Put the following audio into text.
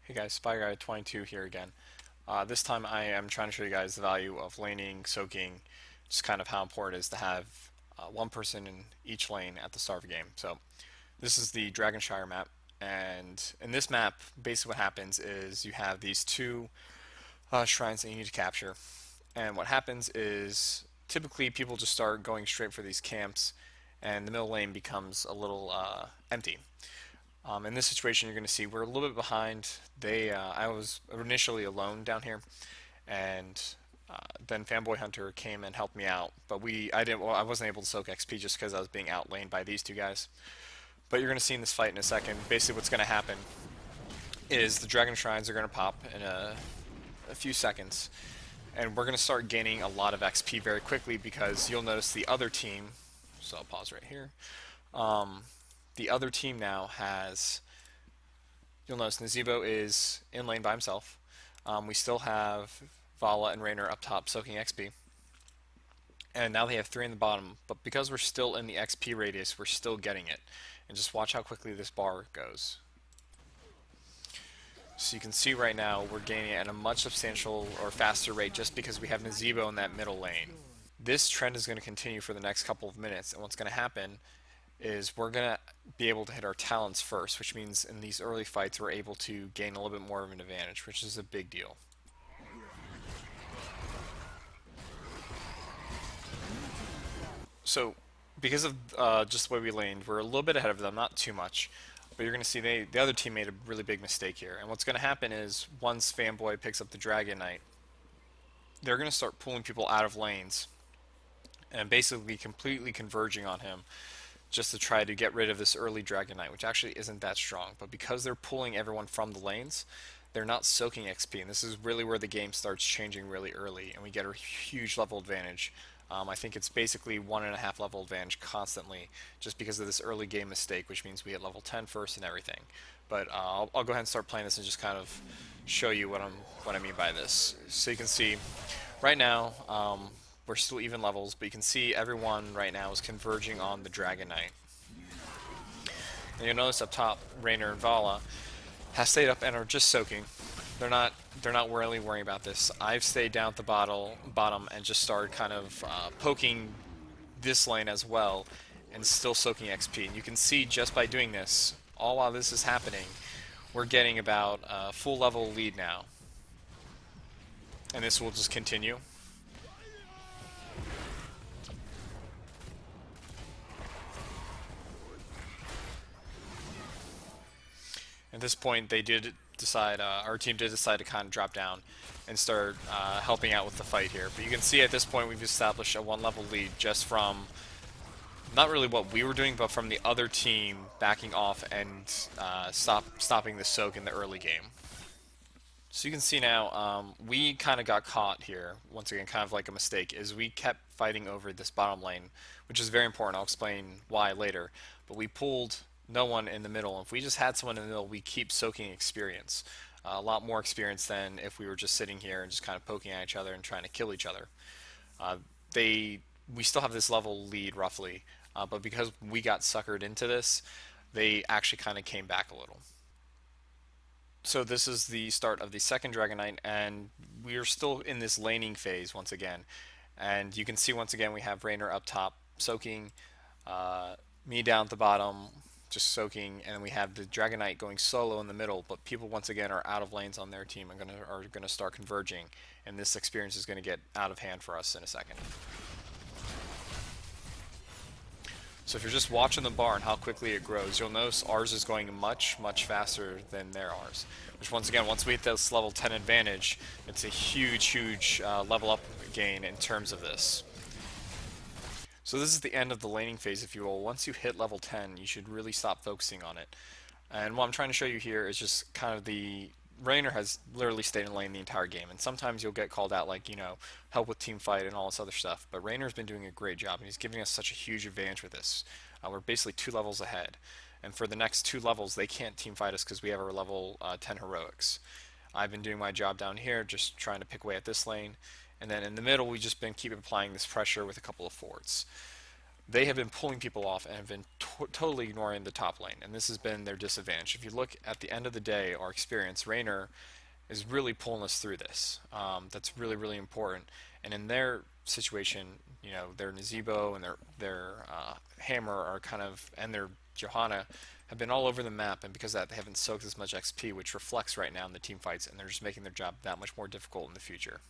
Hey guys, SpyGuy22 here again. This time I am trying to show you guys the value of laning, soaking, just kind of how important it is to have one person in each lane at the start of a game. So this is the Dragonshire map, and in this map, basically what happens is you have these two shrines that you need to capture, and what happens is typically people just start going straight for these camps, and the middle lane becomes a little empty. In this situation, you're going to see we're a little bit behind. I was initially alone down here, and then Fanboy Hunter came and helped me out. But I wasn't able to soak XP just because I was being outlaned by these two guys. But you're going to see in this fight in a second. Basically, what's going to happen is the Dragon Shrines are going to pop in a few seconds, and we're going to start gaining a lot of XP very quickly because you'll notice the other team. So I'll pause right here. The other team now has, you'll notice Nazebo is in lane by himself. We still have Vala and Raynor up top soaking XP. And now they have three in the bottom, but because we're still in the XP radius, we're still getting it. And just watch how quickly this bar goes. So you can see right now we're gaining it at a much substantial or faster rate just because we have Nazebo in that middle lane. This trend is going to continue for the next couple of minutes, and what's going to happen is we're going to be able to hit our talents first, which means in these early fights we're able to gain a little bit more of an advantage, which is a big deal. So because of just the way we laned, we're a little bit ahead of them, not too much, but you're going to see the other team made a really big mistake here. And what's going to happen is once Fanboy picks up the Dragon Knight, they're going to start pulling people out of lanes and basically completely converging on him just to try to get rid of this early Dragon Knight, which actually isn't that strong. But because they're pulling everyone from the lanes, they're not soaking XP, and this is really where the game starts changing really early, and we get a huge level advantage. I think it's basically 1.5 level advantage constantly, just because of this early game mistake, which means we hit level 10 first and everything. But I'll go ahead and start playing this and just kind of show you what I mean by this. So you can see, right now, we're still even levels, but you can see everyone right now is converging on the Dragon Knight. And you'll notice up top, Raynor and Vala have stayed up and are just soaking. They're not really worrying about this. I've stayed down at the bottom and just started kind of poking this lane as well, and still soaking XP. And you can see just by doing this, all while this is happening, we're getting about a full level lead now, and this will just continue. At this point, they did decide, our team did decide to kind of drop down and start helping out with the fight here. But you can see at this point we've established a one-level lead just from not really what we were doing, but from the other team backing off and stopping the soak in the early game. So you can see now, we kind of got caught here, once again, kind of like a mistake, is we kept fighting over this bottom lane, which is very important. I'll explain why later. But we pulled no one in the middle. If we just had someone in the middle, we keep soaking experience. A lot more experience than if we were just sitting here and just kind of poking at each other and trying to kill each other. Uh, we still have this level lead roughly, but because we got suckered into this, they actually kind of came back a little. So this is the start of the second Dragon Knight, and we are still in this laning phase once again. And you can see once again we have Raynor up top soaking, me down at the bottom just soaking, and then we have the Dragon Knight going solo in the middle. But people once again are out of lanes on their team and are gonna start converging, and this experience is gonna get out of hand for us in a second. So if you're just watching the bar and how quickly it grows, you'll notice ours is going much, much faster than their ours. Which once again, once we hit this level 10 advantage, it's a huge, huge level up gain in terms of this. So this is the end of the laning phase, if you will. Once you hit level 10, you should really stop focusing on it. And what I'm trying to show you here is just kind of the Raynor has literally stayed in lane the entire game, and sometimes you'll get called out, like, help with team fight and all this other stuff, but Raynor's been doing a great job, and he's giving us such a huge advantage with this. We're basically 2 levels ahead, and for the next 2 levels, they can't team fight us because we have our level 10 heroics. I've been doing my job down here, just trying to pick away at this lane, and then in the middle, we've just been keep applying this pressure with a couple of forts. they have been pulling people off and have been totally ignoring the top lane, and this has been their disadvantage. If you look at the end of the day, our experience, Raynor is really pulling us through this. That's really, really important. And in their situation, you know, their Nazebo and their Hammer are kind of, and their Johanna have been all over the map, and because of that, they haven't soaked as much XP, which reflects right now in the team fights, and they're just making their job that much more difficult in the future.